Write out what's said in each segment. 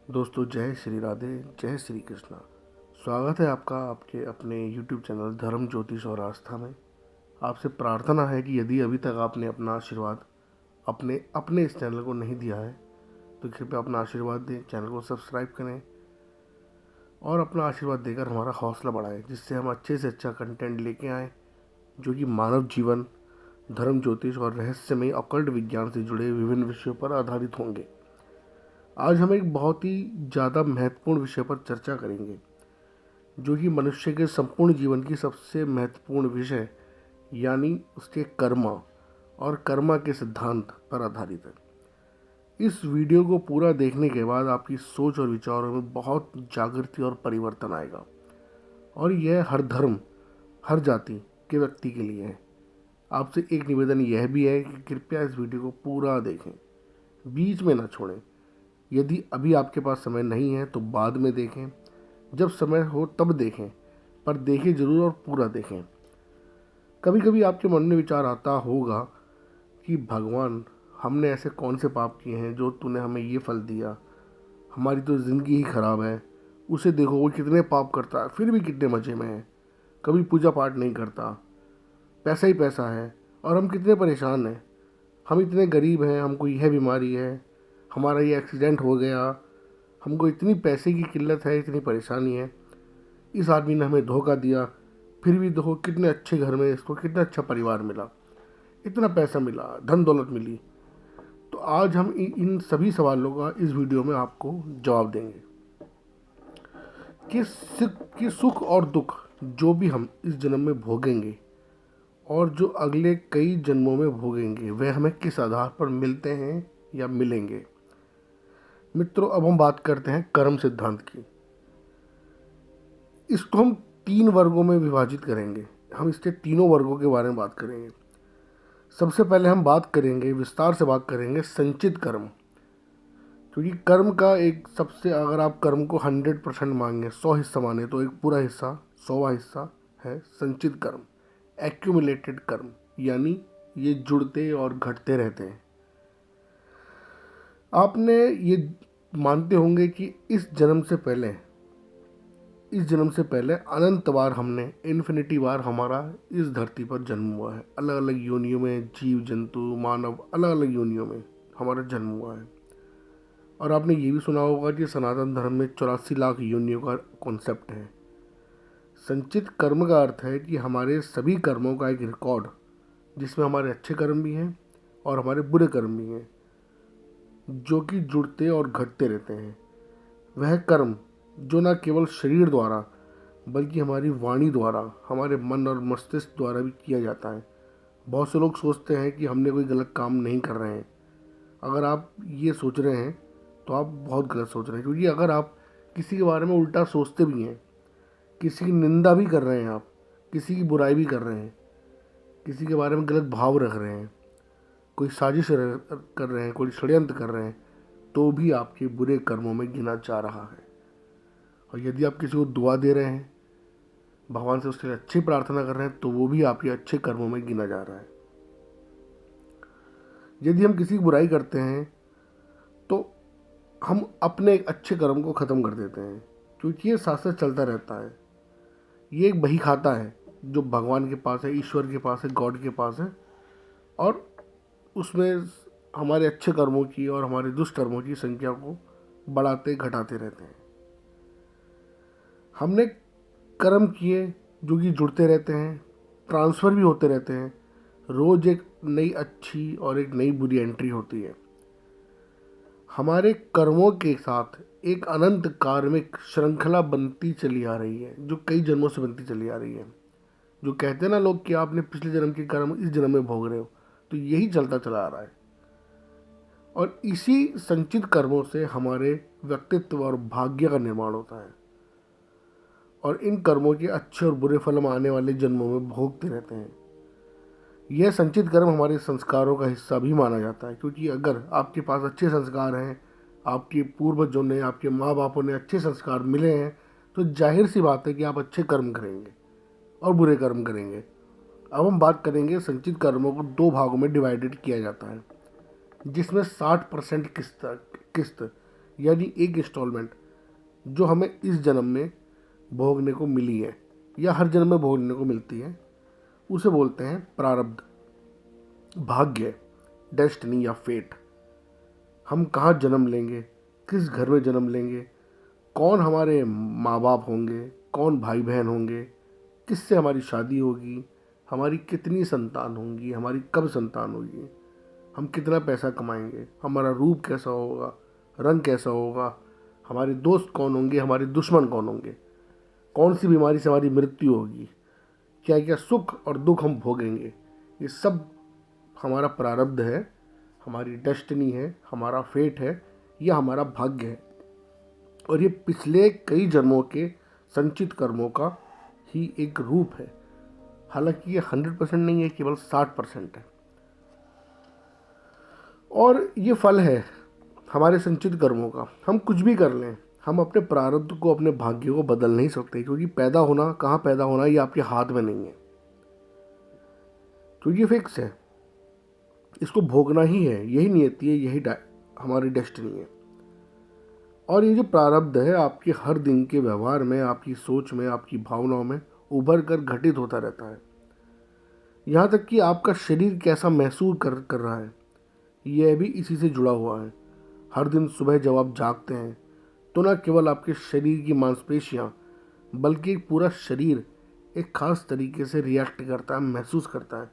दोस्तों, जय श्री राधे, जय श्री कृष्णा। स्वागत है आपका आपके अपने YouTube चैनल धर्म ज्योतिष और आस्था में। आपसे प्रार्थना है कि यदि अभी तक आपने अपना आशीर्वाद अपने अपने इस चैनल को नहीं दिया है तो कृपया अपना आशीर्वाद दें, चैनल को सब्सक्राइब करें और अपना आशीर्वाद देकर हमारा हौसला बढ़ाएं, जिससे हम अच्छे से अच्छा कंटेंट लेके आएँ जो कि मानव जीवन, धर्म ज्योतिष और रहस्यमय अकल्ट विज्ञान से जुड़े विभिन्न विषयों पर आधारित होंगे। आज हम एक बहुत ही ज़्यादा महत्वपूर्ण विषय पर चर्चा करेंगे जो कि मनुष्य के संपूर्ण जीवन की सबसे महत्वपूर्ण विषय यानी उसके कर्मा और कर्मा के सिद्धांत पर आधारित है। इस वीडियो को पूरा देखने के बाद आपकी सोच और विचारों में बहुत जागृति और परिवर्तन आएगा और यह हर धर्म, हर जाति के व्यक्ति के लिए है। आपसे एक निवेदन यह भी है कि कृपया इस वीडियो को पूरा देखें, बीच में ना छोड़ें। यदि अभी आपके पास समय नहीं है तो बाद में देखें, जब समय हो तब देखें, पर देखें ज़रूर और पूरा देखें। कभी कभी आपके मन में विचार आता होगा कि भगवान, हमने ऐसे कौन से पाप किए हैं जो तूने हमें ये फल दिया, हमारी तो ज़िंदगी ही ख़राब है। उसे देखो, वो कितने पाप करता है फिर भी कितने मज़े में है, कभी पूजा पाठ नहीं करता, पैसा ही पैसा है और हम कितने परेशान हैं। हम इतने गरीब हैं, हमको यह बीमारी है, हमारा ये एक्सीडेंट हो गया, हमको इतनी पैसे की किल्लत है, इतनी परेशानी है, इस आदमी ने हमें धोखा दिया, फिर भी देखो कितने अच्छे घर में इसको कितना अच्छा परिवार मिला, इतना पैसा मिला, धन दौलत मिली। तो आज हम इन सभी सवालों का इस वीडियो में आपको जवाब देंगे कि सुख और दुख जो भी हम इस जन्म में भोगेंगे और जो अगले कई जन्मों में भोगेंगे वह हमें किस आधार पर मिलते हैं या मिलेंगे। मित्रों, अब हम बात करते हैं कर्म सिद्धांत की। इसको हम 3 वर्गों में विभाजित करेंगे। हम इसके तीनों वर्गों के बारे में बात करेंगे। सबसे पहले हम बात करेंगे, विस्तार से बात करेंगे संचित कर्म, क्योंकि कर्म का एक सबसे, अगर आप कर्म को 100% मांगे, 100 हिस्सा माने, तो एक पूरा हिस्सा, 100वां हिस्सा है संचित कर्म, एक्यूमुलेटेड कर्म, यानी ये जुड़ते और घटते रहते हैं। आपने ये मानते होंगे कि इस जन्म से पहले अनंत बार हमने, इन्फिनिटी बार हमारा इस धरती पर जन्म हुआ है। अलग अलग योनियों में, जीव जंतु मानव, अलग अलग योनियों में हमारा जन्म हुआ है। और आपने ये भी सुना होगा कि सनातन धर्म में 84 लाख योनियों का कॉन्सेप्ट है। संचित कर्म का अर्थ है कि हमारे सभी कर्मों का एक रिकॉर्ड, जिसमें हमारे अच्छे कर्म भी हैं और हमारे बुरे कर्म भी हैं, जो कि जुड़ते और घटते रहते हैं। वह कर्म जो न केवल शरीर द्वारा बल्कि हमारी वाणी द्वारा, हमारे मन और मस्तिष्क द्वारा भी किया जाता है। बहुत से लोग सोचते हैं कि हमने कोई गलत काम नहीं कर रहे हैं। अगर आप ये सोच रहे हैं तो आप बहुत गलत सोच रहे हैं, क्योंकि अगर आप किसी के बारे में उल्टा सोचते भी हैं, किसी की निंदा भी कर रहे हैं, आप किसी की बुराई भी कर रहे हैं, किसी के बारे में गलत भाव रख रहे हैं, कोई साजिश कर रहे हैं, कोई षड्यंत्र कर रहे हैं, तो भी आपके बुरे कर्मों में गिना जा रहा है। और यदि आप किसी को दुआ दे रहे हैं, भगवान से उसके लिए अच्छी प्रार्थना कर रहे हैं, तो वो भी आपके अच्छे कर्मों में गिना जा रहा है। यदि हम किसी की बुराई करते हैं तो हम अपने एक अच्छे कर्म को ख़त्म कर देते हैं, क्योंकि ये साथ साथ चलता रहता है। ये एक बही खाता है जो भगवान के पास है, ईश्वर के पास है, गॉड के पास है, और उसमें हमारे अच्छे कर्मों की और हमारे दुष्ट कर्मों की संख्या को बढ़ाते घटाते रहते हैं। हमने कर्म किए जो कि जुड़ते रहते हैं, ट्रांसफ़र भी होते रहते हैं। रोज़ एक नई अच्छी और एक नई बुरी एंट्री होती है। हमारे कर्मों के साथ एक अनंत कार्मिक श्रृंखला बनती चली आ रही है, जो कई जन्मों से बनती चली आ रही है। जो कहते हैं ना लोग कि आपने पिछले जन्म के कर्म इस जन्म में भोग रहे हो, तो यही चलता चला आ रहा है। और इसी संचित कर्मों से हमारे व्यक्तित्व और भाग्य का निर्माण होता है, और इन कर्मों के अच्छे और बुरे फल हम आने वाले जन्मों में भोगते रहते हैं। यह संचित कर्म हमारे संस्कारों का हिस्सा भी माना जाता है, क्योंकि अगर आपके पास अच्छे संस्कार हैं, आपके पूर्वजों ने, आपके माँ बापों ने अच्छे संस्कार मिले हैं, तो जाहिर सी बात है कि आप अच्छे कर्म करेंगे और बुरे कर्म करेंगे। अब हम बात करेंगे, संचित कर्मों को 2 भागों में डिवाइडेड किया जाता है, जिसमें 60% किस्त यानी एक इंस्टॉलमेंट जो हमें इस जन्म में भोगने को मिली है या हर जन्म में भोगने को मिलती है, उसे बोलते हैं प्रारब्ध, भाग्य, डेस्टिनी या फेट। हम कहाँ जन्म लेंगे, किस घर में जन्म लेंगे, कौन हमारे माँ बाप होंगे, कौन भाई बहन होंगे, किससे हमारी शादी होगी, हमारी कितनी संतान होंगी, हमारी कब संतान होगी, हम कितना पैसा कमाएंगे, हमारा रूप कैसा होगा, रंग कैसा होगा, हमारे दोस्त कौन होंगे, हमारे दुश्मन कौन होंगे, कौन सी बीमारी से हमारी मृत्यु होगी, क्या क्या सुख और दुख हम भोगेंगे, ये सब हमारा प्रारब्ध है, हमारी डेस्टिनी है, हमारा फेट है या हमारा भाग्य है। और ये पिछले कई जन्मों के संचित कर्मों का ही एक रूप है। हालांकि ये 100% नहीं है, केवल 60% है। और ये फल है हमारे संचित कर्मों का। हम कुछ भी कर लें, हम अपने प्रारब्ध को, अपने भाग्य को बदल नहीं सकते, क्योंकि पैदा होना, कहाँ पैदा होना, ये आपके हाथ में नहीं है, क्योंकि ये फिक्स है, इसको भोगना ही है, यही नियति है, यही हमारी डेस्टिनी है। और ये जो प्रारब्ध है आपके हर दिन के व्यवहार में, आपकी सोच में, आपकी भावनाओं में उभर कर घटित होता रहता है। यहाँ तक कि आपका शरीर कैसा महसूस कर रहा है, यह भी इसी से जुड़ा हुआ है। हर दिन सुबह जब आप जागते हैं तो न केवल आपके शरीर की मांसपेशियाँ, बल्कि एक पूरा शरीर एक खास तरीके से रिएक्ट करता है, महसूस करता है।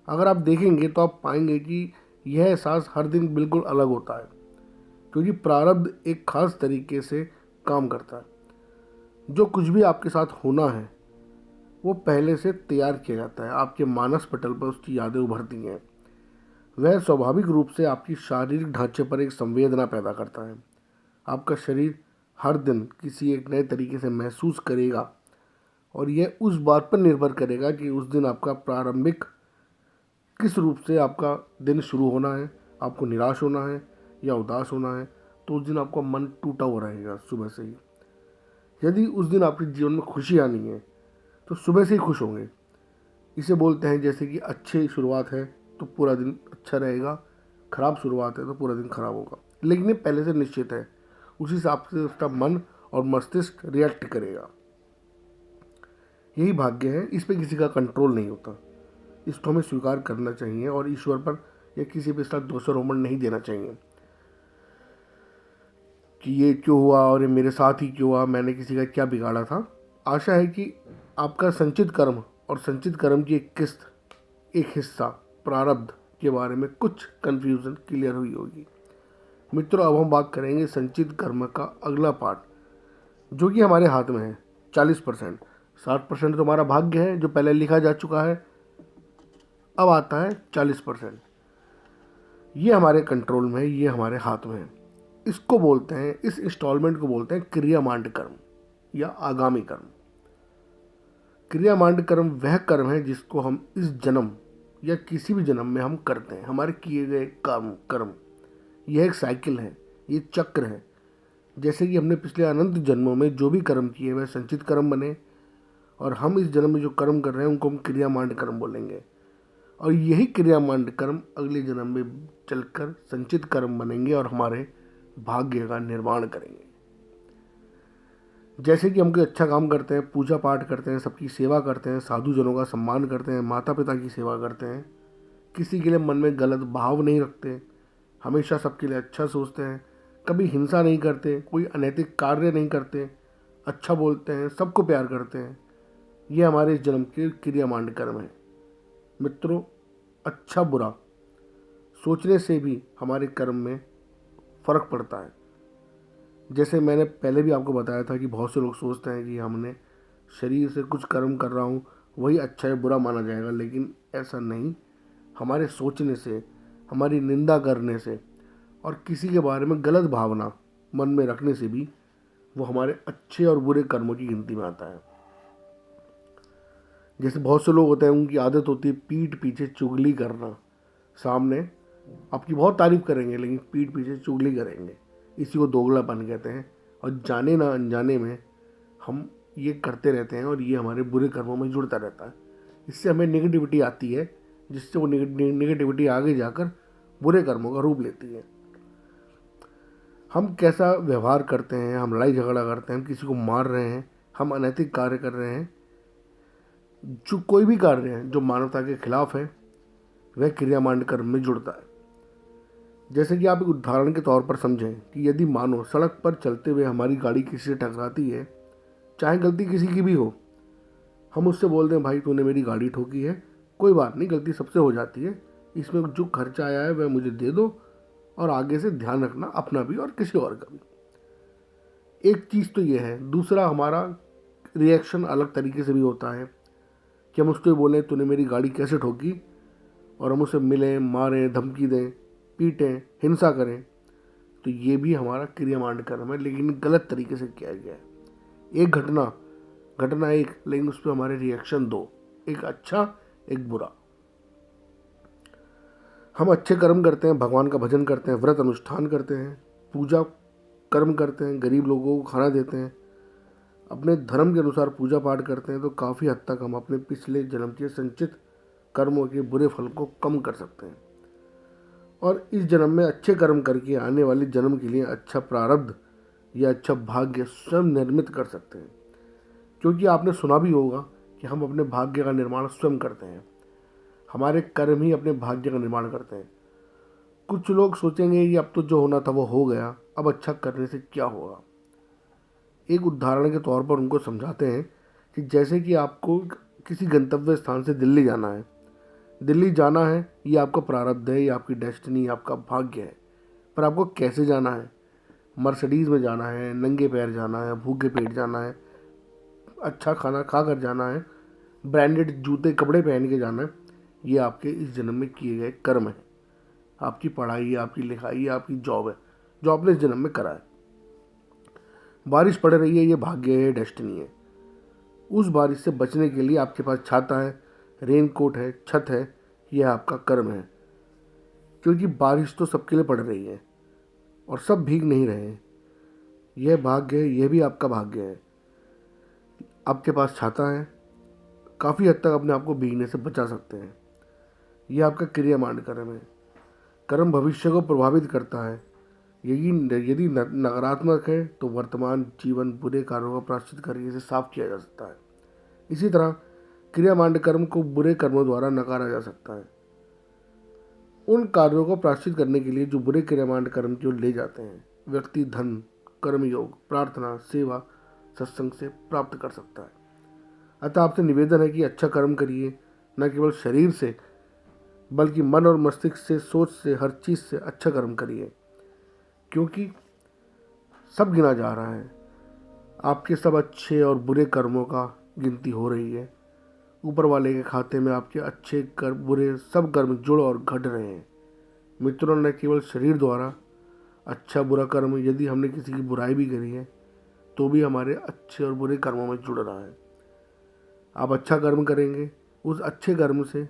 अगर आप देखेंगे तो आप पाएंगे कि यह एहसास हर दिन बिल्कुल अलग होता है, क्योंकि प्रारब्ध एक खास तरीके से काम करता है। जो कुछ भी आपके साथ होना है वो पहले से तैयार किया जाता है, आपके मानस पटल पर उसकी यादें उभरती हैं। वह स्वाभाविक रूप से आपकी शारीरिक ढांचे पर एक संवेदना पैदा करता है। आपका शरीर हर दिन किसी एक नए तरीके से महसूस करेगा, और यह उस बात पर निर्भर करेगा कि उस दिन आपका प्रारंभिक किस रूप से आपका दिन शुरू होना है। आपको निराश होना है या उदास होना है, तो उस दिन आपका मन टूटा हुआ रहेगा सुबह से ही। यदि उस दिन आपके जीवन में खुशी आनी है तो सुबह से ही खुश होंगे। इसे बोलते हैं जैसे कि अच्छी शुरुआत है तो पूरा दिन अच्छा रहेगा, खराब शुरुआत है तो पूरा दिन खराब होगा। लेकिन ये पहले से निश्चित है, उसी हिसाब से उसका मन और मस्तिष्क रिएक्ट करेगा। यही भाग्य है, इस पे किसी का कंट्रोल नहीं होता। इसको हमें स्वीकार करना चाहिए और ईश्वर पर या किसी पे इसका दोषारोपण नहीं देना चाहिए कि ये क्यों हुआ और ये मेरे साथ ही क्यों हुआ, मैंने किसी का क्या बिगाड़ा था। आशा है कि आपका संचित कर्म और संचित कर्म की एक किस्त, एक हिस्सा प्रारब्ध के बारे में कुछ कन्फ्यूज़न क्लियर हुई होगी। मित्रों, अब हम बात करेंगे संचित कर्म का अगला पार्ट, जो कि हमारे हाथ में है। 40%, 60% तो हमारा भाग्य है जो पहले लिखा जा चुका है। अब आता है 40%, ये हमारे कंट्रोल में है, ये हमारे हाथ में है। इसको बोलते हैं, इस इंस्टॉलमेंट को बोलते हैं क्रियामांड कर्म या आगामी कर्म। क्रियामांड कर्म वह कर्म है जिसको हम इस जन्म या किसी भी जन्म में हम करते हैं। हमारे किए गए कर्म यह एक साइकिल है, ये चक्र है। जैसे कि हमने पिछले अनंत जन्मों में जो भी कर्म किए वह संचित कर्म बने, और हम इस जन्म में जो कर्म कर रहे हैं उनको हम क्रियामांड कर्म बोलेंगे। और यही क्रियामांड कर्म अगले जन्म में चलकर संचित कर्म बनेंगे और हमारे भाग्य का निर्माण करेंगे। जैसे कि हम कोई अच्छा काम करते हैं, पूजा पाठ करते हैं, सबकी सेवा करते हैं, साधु जनों का सम्मान करते हैं, माता पिता की सेवा करते हैं, किसी के लिए मन में गलत भाव नहीं रखते, हमेशा सबके लिए अच्छा सोचते हैं, कभी हिंसा नहीं करते, कोई अनैतिक कार्य नहीं करते, अच्छा बोलते हैं, सबको प्यार करते हैं, ये हमारे इस जन्म के क्रियामांड कर्म है। मित्रों, अच्छा बुरा सोचने से भी हमारे कर्म में फ़र्क पड़ता है। जैसे मैंने पहले भी आपको बताया था कि बहुत से लोग सोचते हैं कि हमने शरीर से कुछ कर्म कर रहा हूँ वही अच्छा है, बुरा माना जाएगा, लेकिन ऐसा नहीं। हमारे सोचने से, हमारी निंदा करने से और किसी के बारे में गलत भावना मन में रखने से भी वो हमारे अच्छे और बुरे कर्मों की गिनती में आता है। जैसे बहुत से लोग होते हैं, उनकी आदत होती है पीठ पीछे चुगली करना। सामने आपकी बहुत तारीफ करेंगे लेकिन पीठ पीछे चुगली करेंगे, इसी को दोगलापन कहते हैं। और जाने ना अनजाने में हम ये करते रहते हैं और ये हमारे बुरे कर्मों में जुड़ता रहता है। इससे हमें नेगेटिविटी आती है, जिससे वो नेगेटिविटी आगे जाकर बुरे कर्मों का रूप लेती है। हम कैसा व्यवहार करते हैं, हम लड़ाई झगड़ा करते हैं, हम किसी को मार रहे हैं, हम अनैतिक कार्य कर रहे हैं, जो कोई भी कार्य है जो मानवता के खिलाफ है, वह क्रियामांड कर्म में जुड़ता है। जैसे कि आप एक उदाहरण के तौर पर समझें कि यदि मानो सड़क पर चलते हुए हमारी गाड़ी किसी से टकराती है, चाहे गलती किसी की भी हो, हम उससे बोल दें भाई तूने मेरी गाड़ी ठोकी है, कोई बात नहीं, गलती सबसे हो जाती है, इसमें जो खर्चा आया है वह मुझे दे दो और आगे से ध्यान रखना अपना भी और किसी और का भी। एक चीज़ तो ये है। दूसरा, हमारा रिएक्शन अलग तरीके से भी होता है कि हम उसको बोलें तूने मेरी गाड़ी कैसे ठोकी, और हम उसे मिलें, मारें, धमकी दें, पीटें, हिंसा करें, तो ये भी हमारा क्रियामांड कर्म है, लेकिन गलत तरीके से किया गया है। एक घटना एक, लेकिन उस पर हमारे रिएक्शन दो, एक अच्छा एक बुरा। हम अच्छे कर्म करते हैं, भगवान का भजन करते हैं, व्रत अनुष्ठान करते हैं, पूजा कर्म करते हैं, गरीब लोगों को खाना देते हैं, अपने धर्म के अनुसार पूजा पाठ करते हैं, तो काफ़ी हद तक हम अपने पिछले जन्म के संचित कर्मों के बुरे फल को कम कर सकते हैं और इस जन्म में अच्छे कर्म करके आने वाले जन्म के लिए अच्छा प्रारब्ध या अच्छा भाग्य स्वयं निर्मित कर सकते हैं। क्योंकि आपने सुना भी होगा कि हम अपने भाग्य का निर्माण स्वयं करते हैं, हमारे कर्म ही अपने भाग्य का निर्माण करते हैं। कुछ लोग सोचेंगे कि अब तो जो होना था वो हो गया, अब अच्छा करने से क्या होगा। एक उदाहरण के तौर पर उनको समझाते हैं कि जैसे कि आपको किसी गंतव्य स्थान से दिल्ली जाना है, ये आपका प्रारब्ध है, ये आपकी डेस्टिनी, आपका भाग्य है, पर आपको कैसे जाना है? मर्सिडीज़ में जाना है, नंगे पैर जाना है, भूखे पेट जाना है, अच्छा खाना खा कर जाना है, ब्रांडेड जूते कपड़े पहन के जाना है, ये आपके इस जन्म में किए गए कर्म है। आपकी पढ़ाई, आपकी लिखाई, आपकी जॉब है जो आपने इस जन्म में करा है। बारिश पड़ रही है, ये भाग्य है, डेस्टिनी है। उस बारिश से बचने के लिए आपके पास छाता है, रेनकोट है, छत है, यह आपका कर्म है। क्योंकि बारिश तो सबके लिए पड़ रही है और सब भीग नहीं रहे हैं। यह भाग्य है, यह भी आपका भाग्य है। आपके पास छाता है, काफ़ी हद तक अपने आप को भीगने से बचा सकते हैं। यह आपका क्रियामांड कर्म है। कर्म भविष्य को प्रभावित करता है। यदि नकारात्मक है तो वर्तमान जीवन बुरे कार्यों का प्रायश्चित करके इसे साफ किया जा सकता है। इसी तरह क्रियामांड कर्म को बुरे कर्मों द्वारा नकारा जा सकता है। उन कार्यों को प्रायश्चित करने के लिए जो बुरे क्रियामांड कर्म की ओर ले जाते हैं, व्यक्ति धन, कर्मयोग, प्रार्थना, सेवा, सत्संग से प्राप्त कर सकता है। अतः आपसे निवेदन है कि अच्छा कर्म करिए, न केवल शरीर से बल्कि मन और मस्तिष्क से, सोच से, हर चीज़ से अच्छा कर्म करिए। क्योंकि सब गिना जा रहा है, आपके सब अच्छे और बुरे कर्मों का गिनती हो रही है। ऊपर वाले के खाते में आपके अच्छे कर्म, बुरे सब कर्म जुड़ और घट रहे हैं। मित्रों, न केवल शरीर द्वारा अच्छा बुरा कर्म, यदि हमने किसी की बुराई भी करी है तो भी हमारे अच्छे और बुरे कर्मों में जुड़ रहा है। आप अच्छा कर्म करेंगे, उस अच्छे कर्म से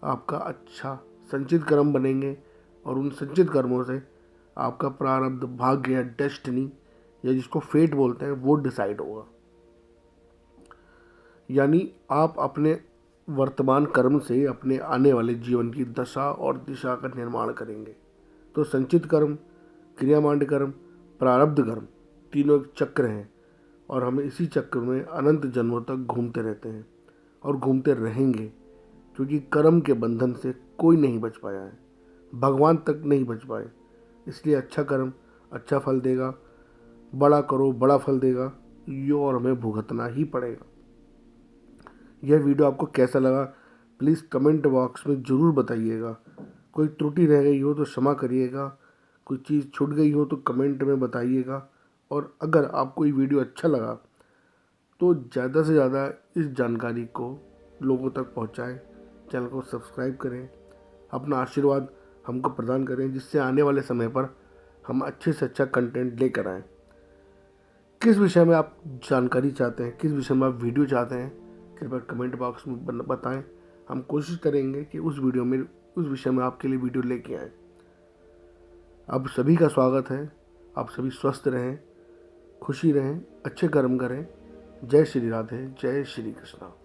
आपका अच्छा संचित कर्म बनेंगे और उन संचित कर्मों से आपका प्रारब्ध, भाग्य या डेस्टिनी, या जिसको फेट बोलते हैं, वो डिसाइड होगा। यानी आप अपने वर्तमान कर्म से अपने आने वाले जीवन की दशा और दिशा का निर्माण करेंगे। तो संचित कर्म, क्रियामांड कर्म, प्रारब्ध कर्म, तीनों एक चक्र हैं और हम इसी चक्र में अनंत जन्मों तक घूमते रहते हैं और घूमते रहेंगे। क्योंकि कर्म के बंधन से कोई नहीं बच पाया है, भगवान तक नहीं बच पाए। इसलिए अच्छा कर्म अच्छा फल देगा, बड़ा करो बड़ा फल देगा, यो और हमें भुगतना ही पड़ेगा। यह वीडियो आपको कैसा लगा प्लीज़ कमेंट बॉक्स में ज़रूर बताइएगा। कोई त्रुटि रह गई हो तो क्षमा करिएगा, कोई चीज़ छूट गई हो तो कमेंट में बताइएगा। और अगर आपको ये वीडियो अच्छा लगा तो ज़्यादा से ज़्यादा इस जानकारी को लोगों तक पहुंचाएं, चैनल को सब्सक्राइब करें, अपना आशीर्वाद हमको प्रदान करें, जिससे आने वाले समय पर हम अच्छे से अच्छा कंटेंट लेकर आएँ। किस विषय में आप जानकारी चाहते हैं, किस विषय में आप वीडियो चाहते हैं, कृपया कमेंट बॉक्स में बताएं। हम कोशिश करेंगे कि उस विषय में आपके लिए वीडियो लेके आएँ। आप सभी का स्वागत है। आप सभी स्वस्थ रहें, खुशी रहें, अच्छे कर्म करें। जय श्री राधे, जय श्री कृष्णा।